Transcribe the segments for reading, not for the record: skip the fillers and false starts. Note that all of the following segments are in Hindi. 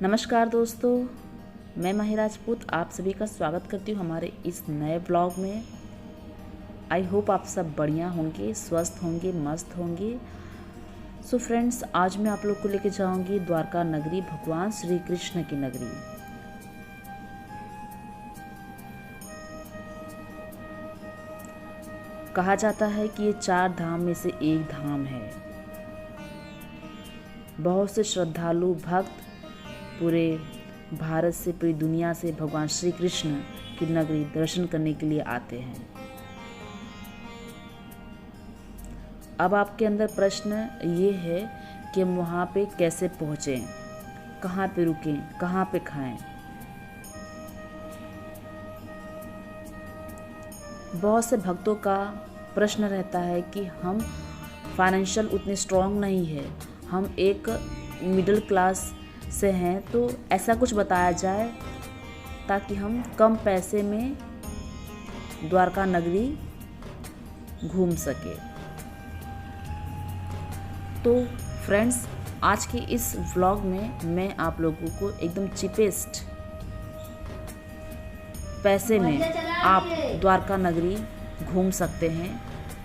नमस्कार दोस्तों, मैं माही राजपूत आप सभी का स्वागत करती हूँ हमारे इस नए ब्लॉग में। आई होप आप सब बढ़िया होंगे, स्वस्थ होंगे, मस्त होंगे। सो फ्रेंड्स, आज मैं आप लोग को लेके जाऊंगी द्वारका नगरी, भगवान श्री कृष्ण की नगरी। कहा जाता है कि ये 4 धाम में से एक धाम है। बहुत से श्रद्धालु भक्त पूरे भारत से, पूरी दुनिया से भगवान श्री कृष्ण की नगरी दर्शन करने के लिए आते हैं। अब आपके अंदर प्रश्न ये है कि हम वहाँ पे कैसे पहुँचें, कहाँ पे रुकें, कहाँ पे खाएं। बहुत से भक्तों का प्रश्न रहता है कि हम फाइनेंशियल उतने स्ट्रांग नहीं है, हम एक मिडिल क्लास से हैं, तो ऐसा कुछ बताया जाए ताकि हम कम पैसे में द्वारका नगरी घूम सके। तो फ्रेंड्स, आज के इस व्लॉग में मैं आप लोगों को एकदम चीपेस्ट पैसे में आप द्वारका नगरी घूम सकते हैं।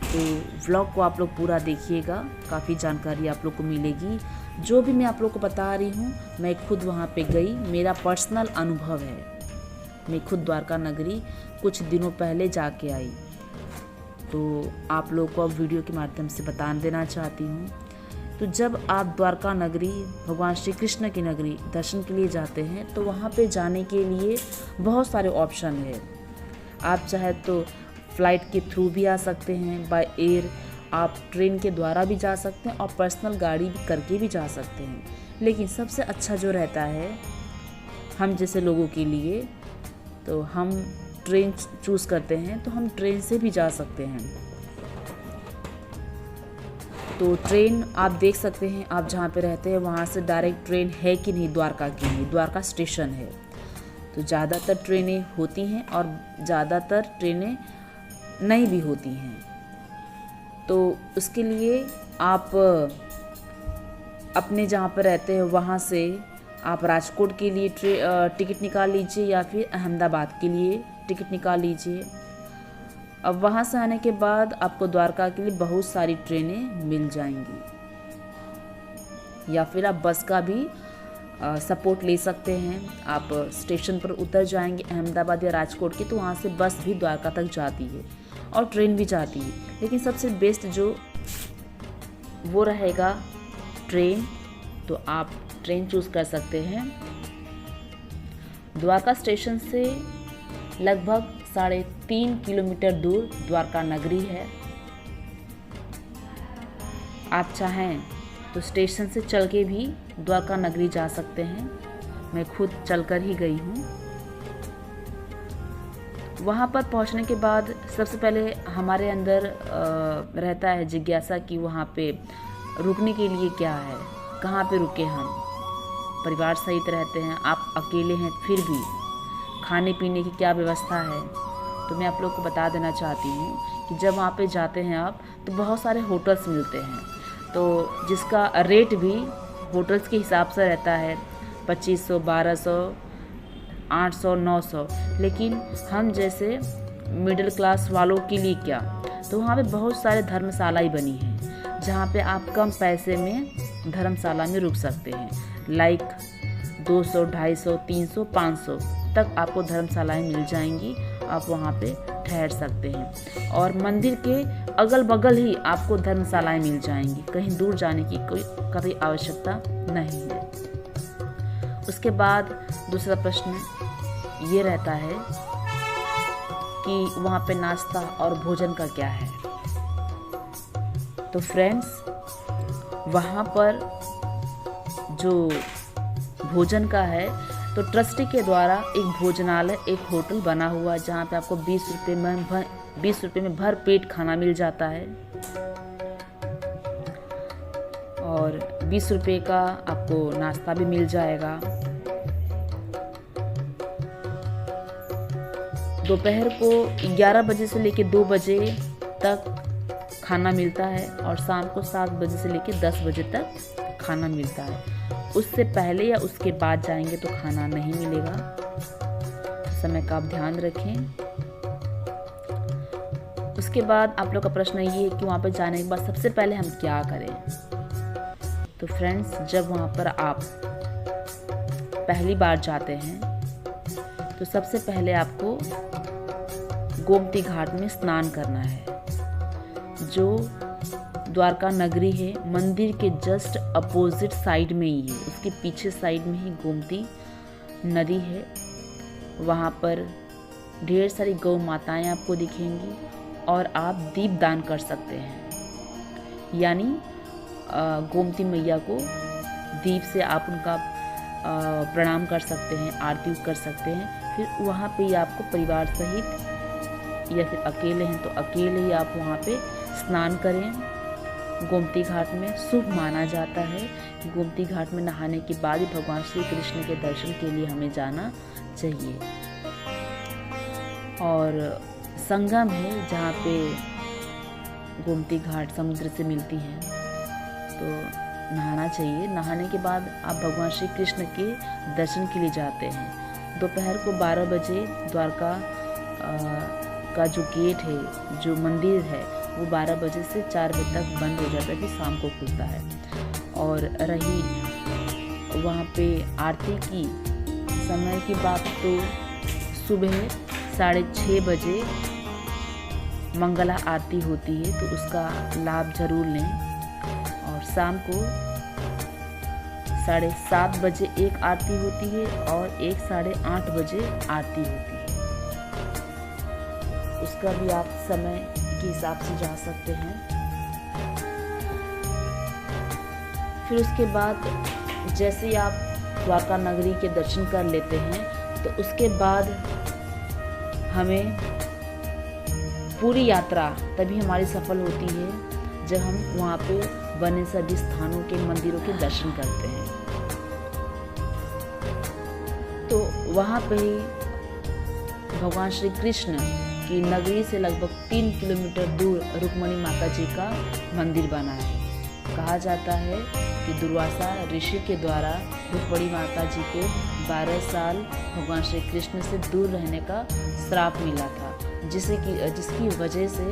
तो व्लॉग को आप लोग पूरा देखिएगा, काफ़ी जानकारी आप लोग को मिलेगी। जो भी मैं आप लोग को बता रही हूँ, मैं खुद वहाँ पे गई, मेरा पर्सनल अनुभव है। मैं खुद द्वारका नगरी कुछ दिनों पहले जाके आई, तो आप लोग को अब वीडियो के माध्यम से बता देना चाहती हूँ। तो जब आप द्वारका नगरी, भगवान श्री कृष्ण की नगरी दर्शन के लिए जाते हैं, तो वहाँ पे जाने के लिए बहुत सारे ऑप्शन है। आप चाहे तो फ्लाइट के थ्रू भी आ सकते हैं, बाय एयर आप ट्रेन के द्वारा भी जा सकते हैं और पर्सनल गाड़ी भी करके भी जा सकते हैं। लेकिन सबसे अच्छा जो रहता है हम जैसे लोगों के लिए, तो हम ट्रेन चूज़ करते हैं, तो हम ट्रेन से भी जा सकते हैं। तो ट्रेन आप देख सकते हैं, आप जहाँ पे रहते हैं वहाँ से डायरेक्ट ट्रेन है कि नहीं द्वारका के लिए, द्वारका स्टेशन है। तो ज़्यादातर ट्रेनें होती हैं और ज़्यादातर ट्रेनें नहीं भी होती हैं। तो उसके लिए आप अपने जहाँ पर रहते हैं वहाँ से आप राजकोट के लिए टिकट निकाल लीजिए या फिर अहमदाबाद के लिए टिकट निकाल लीजिए। अब वहाँ से आने के बाद आपको द्वारका के लिए बहुत सारी ट्रेनें मिल जाएंगी, या फिर आप बस का भी सपोर्ट ले सकते हैं। आप स्टेशन पर उतर जाएंगे अहमदाबाद या राजकोट के, तो वहाँ से बस भी द्वारका तक जाती है और ट्रेन भी जाती है। लेकिन सबसे बेस्ट जो वो रहेगा ट्रेन, तो आप ट्रेन चूज़ कर सकते हैं। द्वारका स्टेशन से लगभग 3.5 किलोमीटर दूर द्वारका नगरी है। आप चाहें तो स्टेशन से चल के भी द्वारका नगरी जा सकते हैं। मैं खुद चलकर ही गई हूँ। वहाँ पर पहुँचने के बाद सबसे पहले हमारे अंदर रहता है जिज्ञासा कि वहाँ पे रुकने के लिए क्या है, कहाँ पे रुके हम। परिवार सहित रहते हैं, आप अकेले हैं, फिर भी खाने पीने की क्या व्यवस्था है। तो मैं आप लोग को बता देना चाहती हूँ कि जब वहाँ पे जाते हैं आप, तो बहुत सारे होटल्स मिलते हैं, तो जिसका रेट भी होटल्स के हिसाब से रहता है 2500, 1200, 800, 900। लेकिन हम जैसे मिडिल क्लास वालों के लिए क्या, तो वहाँ पे बहुत सारे धर्मशालाएं बनी हैं जहाँ पे आप कम पैसे में धर्मशाला में रुक सकते हैं। लाइक 200, 250, 300, 500 तक आपको धर्मशालाएं मिल जाएंगी। आप वहाँ पे ठहर सकते हैं और मंदिर के अगल बगल ही आपको धर्मशालाएं मिल जाएंगी। कहीं दूर जाने की कभी आवश्यकता नहीं है। उसके बाद दूसरा प्रश्न ये रहता है कि वहाँ पे नाश्ता और भोजन का क्या है। तो फ्रेंड्स, वहाँ पर जो भोजन का है, तो ट्रस्टी के द्वारा एक भोजनालय, एक होटल बना हुआ है जहाँ पे आपको 20 रुपये में भर पेट खाना मिल जाता है और 20 रुपये का आपको नाश्ता भी मिल जाएगा। दोपहर को 11 बजे से लेकर 2 बजे तक खाना मिलता है और शाम को 7 बजे से लेकर 10 बजे तक खाना मिलता है। उससे पहले या उसके बाद जाएंगे तो खाना नहीं मिलेगा। समय का आप ध्यान रखें। उसके बाद आप लोग का प्रश्न ये है कि वहाँ पर जाने के बाद सबसे पहले हम क्या करें। तो फ्रेंड्स, जब वहाँ पर आप पहली बार जाते हैं तो सबसे पहले आपको गोमती घाट में स्नान करना है, जो द्वारका नगरी है, मंदिर के जस्ट अपोजिट साइड में ही है। उसके पीछे साइड में ही गोमती नदी है। वहाँ पर ढेर सारी गौ माताएं आपको दिखेंगी और आप दीप दान कर सकते हैं, यानी गोमती मैया को दीप से आप उनका प्रणाम कर सकते हैं, आरती कर सकते हैं। फिर वहाँ पे ही आपको परिवार सहित या फिर अकेले हैं तो अकेले ही आप वहाँ पे स्नान करें। गोमती घाट में शुभ माना जाता है कि गोमती घाट में नहाने के बाद ही भगवान श्री कृष्ण के दर्शन के लिए हमें जाना चाहिए। और संगम है जहाँ पे गोमती घाट समुद्र से मिलती हैं, तो नहाना चाहिए। नहाने के बाद आप भगवान श्री कृष्ण के दर्शन के लिए जाते हैं। दोपहर को 12 बजे द्वारका का जो गेट है, जो मंदिर है, वो 12 बजे से 4 बजे तक बंद हो जाता है, फिर शाम को खुलता है। और रही वहाँ पे आरती की समय की बात, तो सुबह 6:30 बजे मंगला आरती होती है, तो उसका लाभ जरूर लें। और शाम को 7:30 बजे एक आरती होती है और एक 8:30 बजे आरती होती है। उसका भी आप समय के हिसाब से जा सकते हैं। फिर उसके बाद जैसे ही आप द्वारका नगरी के दर्शन कर लेते हैं, तो उसके बाद हमें पूरी यात्रा तभी हमारी सफल होती है जब हम वहाँ पे बने सभी स्थानों के मंदिरों के दर्शन करते हैं। तो वहाँ पे ही भगवान श्री कृष्ण की नगरी से लगभग 3 किलोमीटर दूर रुक्मिणी माता जी का मंदिर बना है। कहा जाता है कि दुर्वासा ऋषि के द्वारा रुक्मिणी माता जी को 12 साल भगवान श्री कृष्ण से दूर रहने का श्राप मिला था, जिसकी वजह से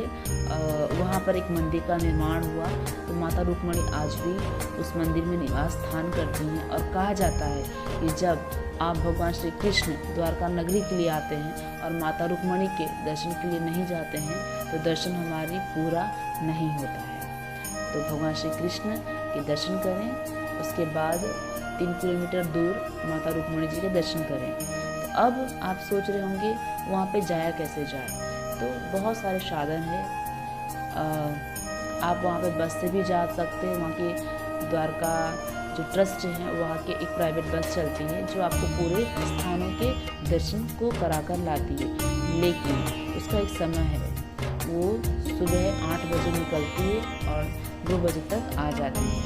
वहाँ पर एक मंदिर का निर्माण हुआ। तो माता रुक्मिणी आज भी उस मंदिर में निवास स्थान करती हैं। और कहा जाता है कि जब आप भगवान श्री कृष्ण द्वारका नगरी के लिए आते हैं और माता रुक्मिणी के दर्शन के लिए नहीं जाते हैं, तो दर्शन हमारी पूरा नहीं होता है। तो भगवान श्री कृष्ण के दर्शन करें, उसके बाद 3 किलोमीटर दूर माता रुक्मिणी जी के दर्शन करें। तो अब आप सोच रहे होंगे वहाँ पे जाया कैसे जाए। तो बहुत सारे साधन हैं। आप वहाँ पे बस से भी जा सकते हैं। वहाँ के द्वारका जो ट्रस्ट है, वहाँ के एक प्राइवेट बस चलती है जो आपको पूरे स्थानों के दर्शन को करा कर लाती है। लेकिन उसका एक समय है, वो सुबह 8 बजे निकलती है और 2 बजे तक आ जाती है।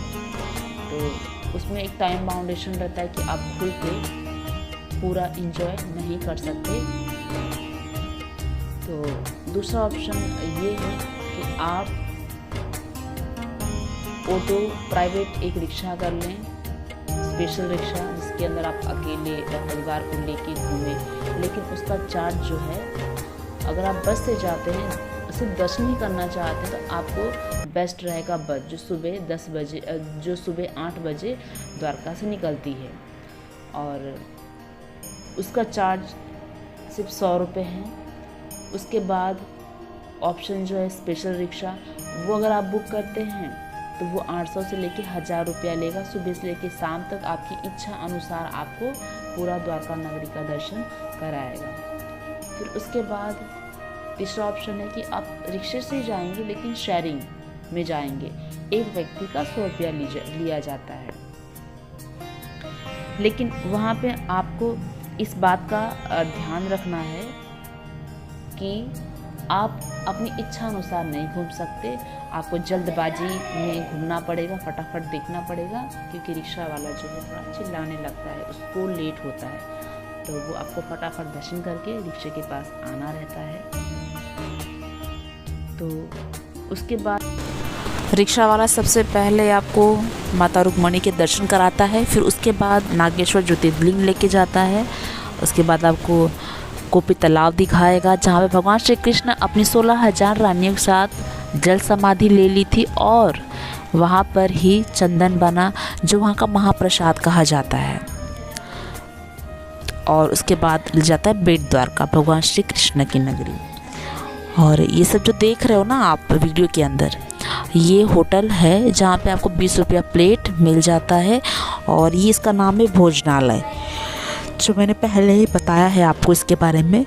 तो उसमें एक टाइम बाउंडेशन रहता है कि आप खुल के पूरा इंजॉय नहीं कर सकते। तो दूसरा ऑप्शन ये है कि आप ऑटो प्राइवेट एक रिक्शा कर लें, स्पेशल रिक्शा, जिसके अंदर आप अकेले या परिवार को लेके घूमें। लेकिन उसका चार्ज जो है, अगर आप बस से जाते हैं, सिर्फ दर्शन ही करना चाहते हैं, तो आपको बेस्ट रहेगा बस, जो सुबह 8 बजे द्वारका से निकलती है। और उसका चार्ज सिर्फ 100 रुपये है। उसके बाद ऑप्शन जो है स्पेशल रिक्शा, वो अगर आप बुक करते हैं तो वो 800 से लेके 1000 रुपया लेगा। सुबह से लेके शाम तक आपकी इच्छा अनुसार आपको पूरा द्वारका नगरी का दर्शन कराएगा। फिर उसके बाद तीसरा ऑप्शन है कि आप रिक्शे से जाएंगे, लेकिन शेयरिंग में जाएंगे। एक व्यक्ति का 100 रुपया लिया जाता है। लेकिन वहाँ पे आपको इस बात का ध्यान रखना है कि आप अपनी इच्छा अनुसार नहीं घूम सकते। आपको जल्दबाजी में घूमना पड़ेगा, फटाफट देखना पड़ेगा, क्योंकि रिक्शा वाला जो है थोड़ा चिल्लाने लगता है, उसको लेट होता है, तो वो आपको फटाफट दर्शन करके रिक्शे के पास आना रहता है। तो उसके बाद रिक्शा वाला सबसे पहले आपको माता रुक्मणी के दर्शन कराता है, फिर उसके बाद नागेश्वर ज्योतिर्लिंग लेके जाता है। उसके बाद आपको गोपी तालाब दिखाएगा जहाँ पे भगवान श्री कृष्ण अपनी 16,000 रानियों के साथ जल समाधि ले ली थी और वहाँ पर ही चंदन बना जो वहाँ का महाप्रसाद कहा जाता है। और उसके बाद ले जाता है बेट द्वारका, भगवान श्री कृष्ण की नगरी। और ये सब जो देख रहे हो ना आप वीडियो के अंदर, ये होटल है जहाँ पे आपको 20 रुपया प्लेट मिल जाता है और ये इसका नाम है भोजनालय, जो मैंने पहले ही बताया है आपको इसके बारे में।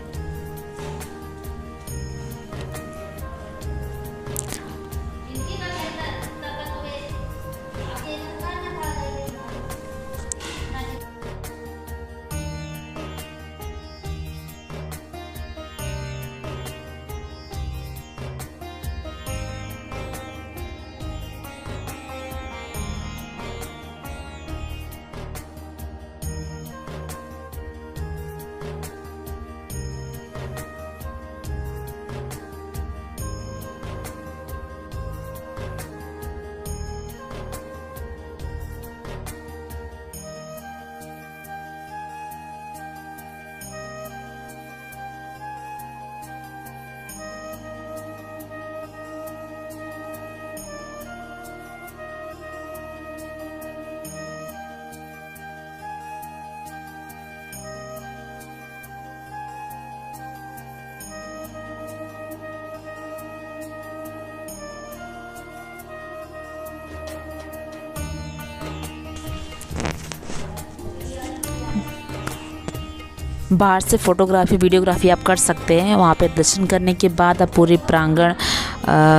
बाहर से फ़ोटोग्राफी वीडियोग्राफी आप कर सकते हैं। वहाँ पे दर्शन करने के बाद आप पूरे प्रांगण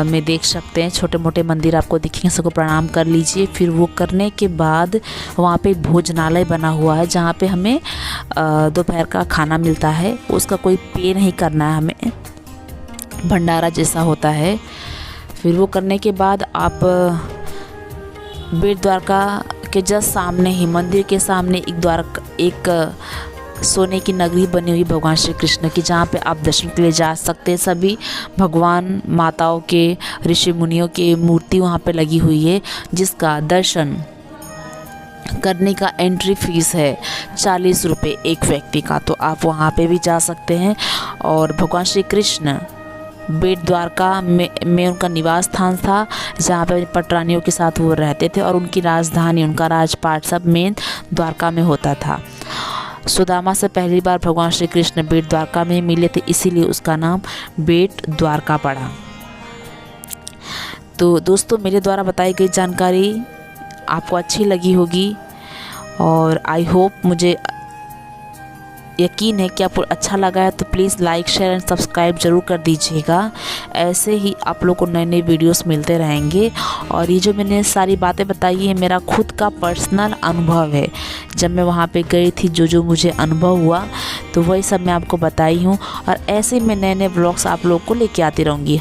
में देख सकते हैं, छोटे मोटे मंदिर आपको दिखेंगे, सबको प्रणाम कर लीजिए। फिर वो करने के बाद वहाँ पे एक भोजनालय बना हुआ है जहाँ पे हमें दोपहर का खाना मिलता है। उसका कोई पे नहीं करना है, हमें भंडारा जैसा होता है। फिर वो करने के बाद आप बेट द्वारका के जस्ट सामने ही मंदिर के सामने एक सोने की नगरी बनी हुई भगवान श्री कृष्ण की, जहाँ पे आप दर्शन के लिए जा सकते हैं। सभी भगवान माताओं के, ऋषि मुनियों की मूर्ति वहाँ पे लगी हुई है, जिसका दर्शन करने का एंट्री फीस है 40 रुपये एक व्यक्ति का। तो आप वहाँ पे भी जा सकते हैं। और भगवान श्री कृष्ण बेट द्वारका में उनका निवास स्थान था, जहाँ पे पटरानियों के साथ वो रहते थे और उनकी राजधानी, उनका राजपाट सब मेन द्वारका में होता था। सुदामा से पहली बार भगवान श्री कृष्ण बेट द्वारका में मिले थे, इसीलिए उसका नाम बेट द्वारका पड़ा। तो दोस्तों, मेरे द्वारा बताई गई जानकारी आपको अच्छी लगी होगी और आई होप, मुझे यकीन है कि आपको अच्छा लगा है। तो please like, share and subscribe ज़रूर कर दीजिएगा। ऐसे ही आप लोग को नए नए वीडियोस मिलते रहेंगे। और ये जो मैंने सारी बातें बताई है मेरा खुद का पर्सनल अनुभव है। जब मैं वहाँ पे गई थी, जो मुझे अनुभव हुआ, तो वही सब मैं आपको बताई हूँ। और ऐसे मैं नए नए व्लॉग्स आप लोग को लेके आती रहूँगी।